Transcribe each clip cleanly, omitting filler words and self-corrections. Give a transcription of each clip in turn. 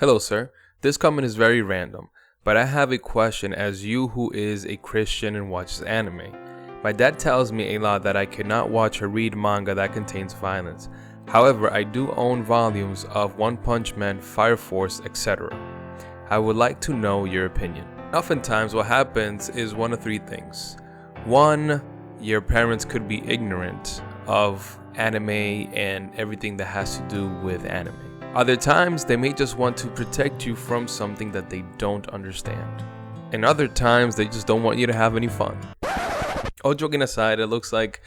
Hello, sir. This comment is very random, but I have a question as you who is a Christian and watches anime. My dad tells me a lot that I cannot watch or read manga that contains violence. However, I do own volumes of One Punch Man, Fire Force, etc. I would like to know your opinion. Oftentimes what happens is one of three things. One, your parents could be ignorant of anime and everything that has to do with anime. Other times, they may just want to protect you from something that they don't understand. And other times, they just don't want you to have any fun. All joking aside, it looks like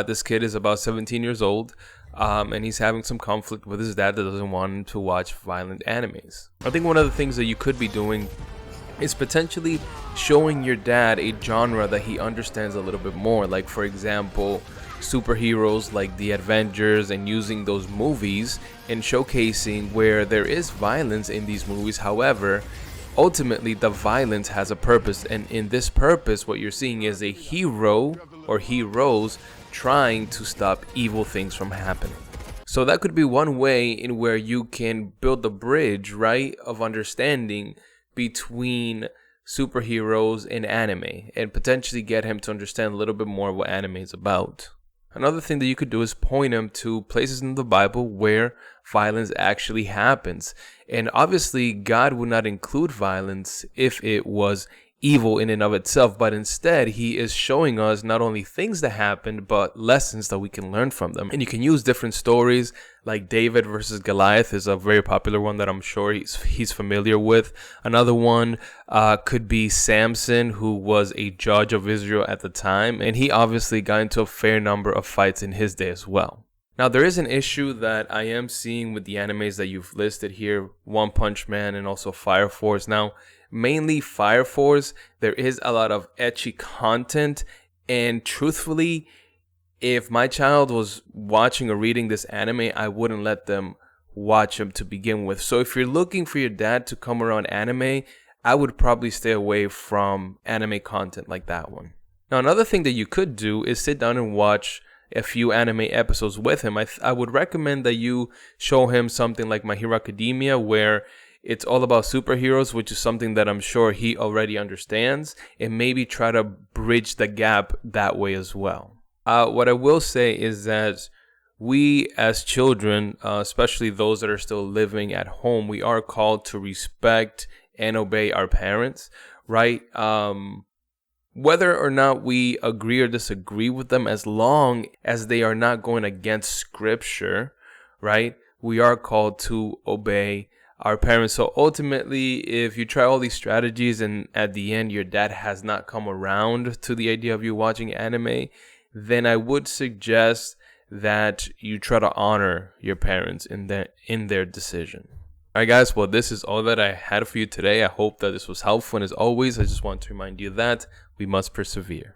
this kid is about 17 years old, and he's having some conflict with his dad that doesn't want him to watch violent animes. I think one of the things that you could be doing is potentially showing your dad a genre that he understands a little bit more. Like, for example, superheroes like the Avengers, and using those movies and showcasing where there is violence in these movies. However, ultimately the violence has a purpose, and in this purpose what you're seeing is a hero or heroes trying to stop evil things from happening. So that could be one way in where you can build a bridge, right, of understanding between superheroes and anime, and potentially get him to understand a little bit more what anime is about. Another thing that you could do is point him to places in the Bible where violence actually happens. And obviously, God would not include violence if it was evil in and of itself, but instead he is showing us not only things that happened, but lessons that we can learn from them. And you can use different stories, like David versus Goliath is a very popular one that I'm sure he's familiar with. Another one could be Samson, who was a judge of Israel at the time, and he obviously got into a fair number of fights in his day as well. Now, there is an issue that I am seeing with the animes that you've listed here, One Punch Man and also Fire Force. Now, mainly Fire Force, there is a lot of ecchi content, and truthfully, if my child was watching or reading this anime, I wouldn't let them watch them to begin with. So if you're looking for your dad to come around anime, I would probably stay away from anime content like that one. Now, another thing that you could do is sit down and watch a few anime episodes with him. I would recommend that you show him something like My Hero Academia, where it's all about superheroes, which is something that I'm sure he already understands, and maybe try to bridge the gap that way as well. What I will say is that we as children, especially those that are still living at home, we are called to respect and obey our parents, right? Whether or not we agree or disagree with them, as long as they are not going against scripture, right? We are called to obey our parents. So ultimately, if you try all these strategies and at the end your dad has not come around to the idea of you watching anime, then I would suggest that you try to honor your parents in their decision. All right, guys, well, this is all that I had for you today. I hope that this was helpful, and as always, I just want to remind you that we must persevere.